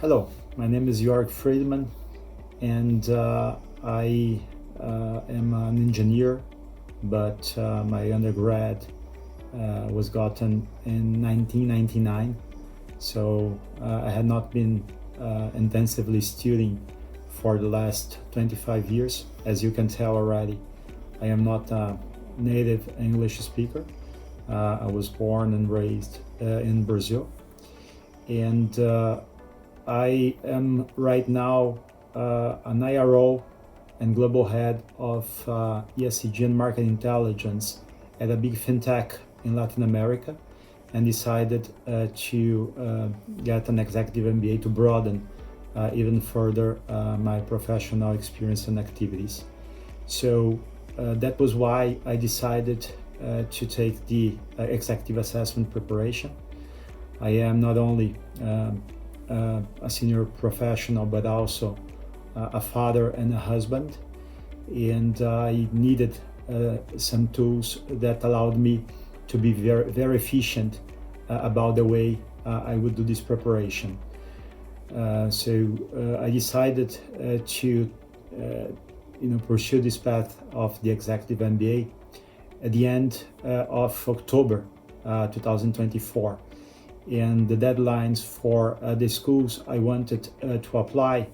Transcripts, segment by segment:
Hello, my name is Jorg Friedman, and I am an engineer, but my undergrad was gotten in 1999, so I had not been intensively studying for the last 25 years. As you can tell already, I am not a native English speaker. I was born and raised in Brazil, and I am right now an IRO and global head of ESG and market intelligence at a big fintech in Latin America, and decided to get an executive MBA to broaden even further my professional experience and activities. So that was why I decided to take the executive assessment preparation. I am not only a senior professional, but also a father and a husband. And I needed some tools that allowed me to be very efficient about the way I would do this preparation. So I decided to pursue this path of the executive MBA at the end of October 2024. And the deadlines for the schools I wanted to apply,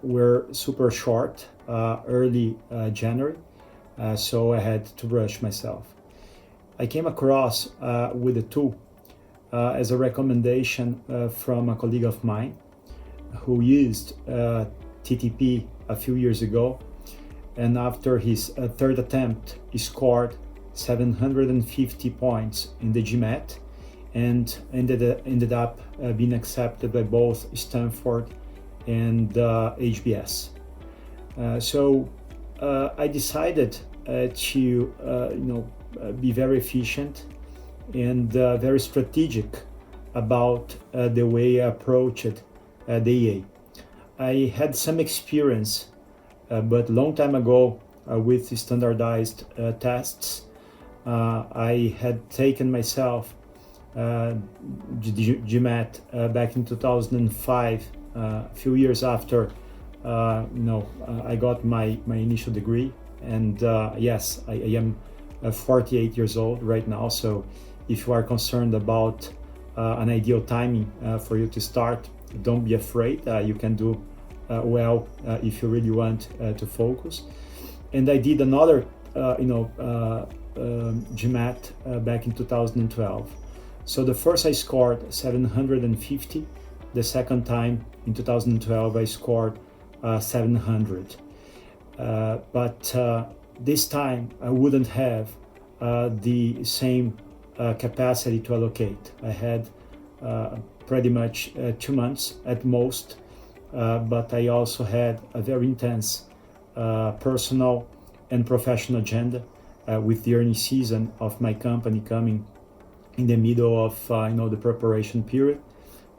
were super short, early January, so I had to rush myself. I came across with a tool as a recommendation from a colleague of mine who used TTP a few years ago, and after his third attempt, he scored 750 points in the GMAT and ended up being accepted by both Stanford and HBS. So I decided to be very efficient and very strategic about the way I approached the EA. I had some experience, but long time ago with standardized tests. I had taken myself GMAT back in 2005, a few years after I got my initial degree. And yes, I am 48 years old right now. So if you are concerned about an ideal timing for you to start, don't be afraid. You can do well if you really want to focus. And I did another GMAT back in 2012. So the first I scored 750, the second time in 2012 I scored 700. But this time I wouldn't have the same capacity to allocate. I had pretty much 2 months at most, but I also had a very intense personal and professional agenda with the earning season of my company coming in the middle of the preparation period,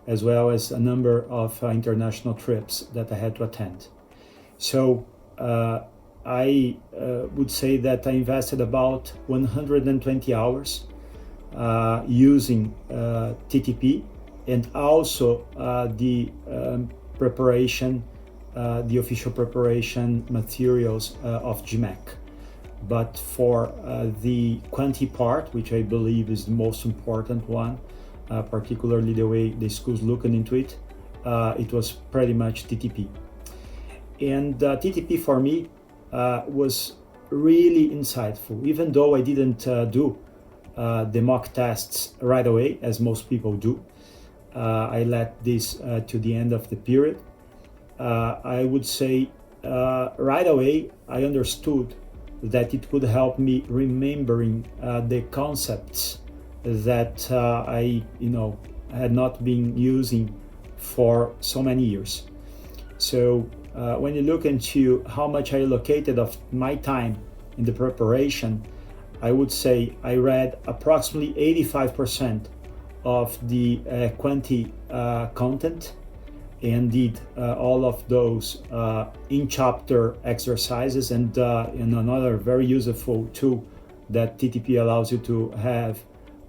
as well as a number of international trips that I had to attend. So I would say that I invested about 120 hours using TTP and also the preparation, the official preparation materials of GMAT. But for the quantity part, which I believe is the most important one, particularly the way the schools looking into it, it was pretty much TTP. And TTP for me was really insightful, even though I didn't do the mock tests right away, as most people do. I let this to the end of the period. I would say right away I understood that it could help me remembering the concepts that I had not been using for so many years. So when you look into how much I allocated of my time in the preparation, I would say I read approximately 85% of the quantity content and did all of those in-chapter exercises. And another very useful tool that TTP allows you to have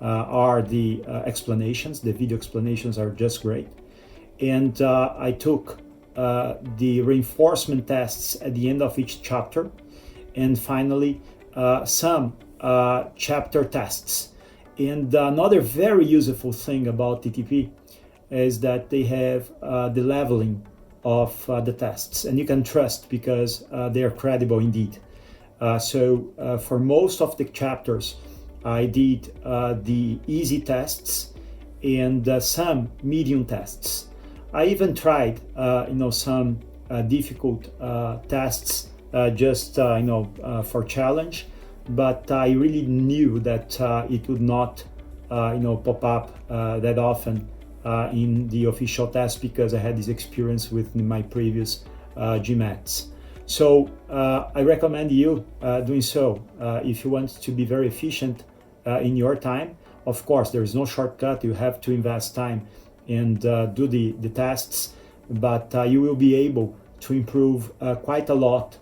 are the explanations. The video explanations are just great. And I took the reinforcement tests at the end of each chapter, and finally some chapter tests. And another very useful thing about TTP is that they have the leveling of the tests, and you can trust because they are credible indeed. So for most of the chapters, I did the easy tests and some medium tests. I even tried, some difficult tests just for challenge, but I really knew that it would not, pop up that often in the official test because I had this experience with my previous GMATs. So I recommend you doing so if you want to be very efficient in your time. Of course, there is no shortcut. You have to invest time and do the tests, but you will be able to improve quite a lot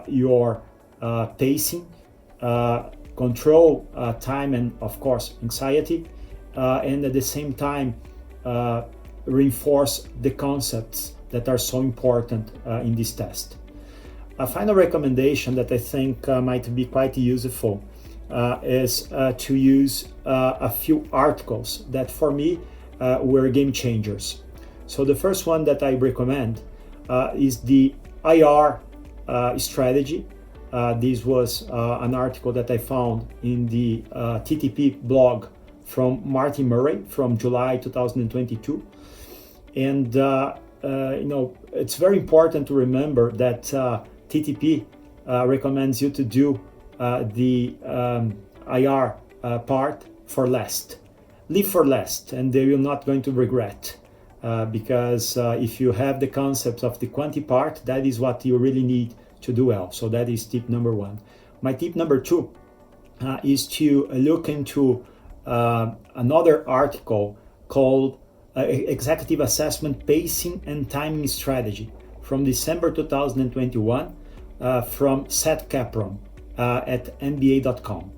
your pacing, control time, and of course anxiety, and at the same time reinforce the concepts that are so important in this test. A final recommendation that I think might be quite useful is to use a few articles that for me were game changers. So the first one that I recommend is the IR strategy. This was an article that I found in the TTP blog from Martin Murray from July 2022. And it's very important to remember that TTP recommends you to do the IR part for last. Leave for last, and they will not going to regret because if you have the concepts of the quanti part, that is what you really need to do well. So that is tip number one. My tip number two is to look into another article called Executive Assessment Pacing and Timing Strategy from December 2021 from Seth Capron at NBA.com.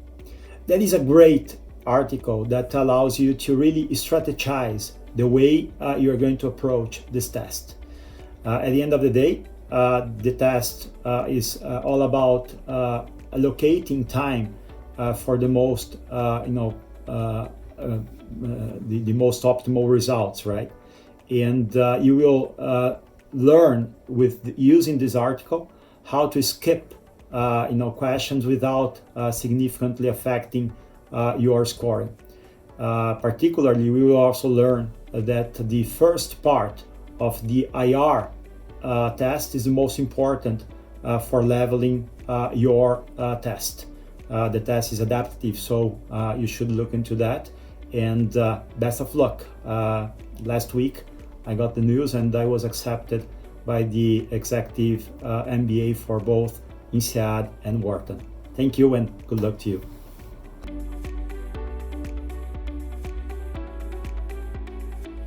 That is a great article that allows you to really strategize the way you're going to approach this test. At the end of the day, the test is all about allocating time for the most, the most optimal results, right? And you will learn with using this article how to skip, questions without significantly affecting your scoring. Particularly, we will also learn that the first part of the IR test is the most important for leveling your test. The test is adaptive, so you should look into that. And best of luck. Last week, I got the news and I was accepted by the executive MBA for both INSEAD and Wharton. Thank you and good luck to you.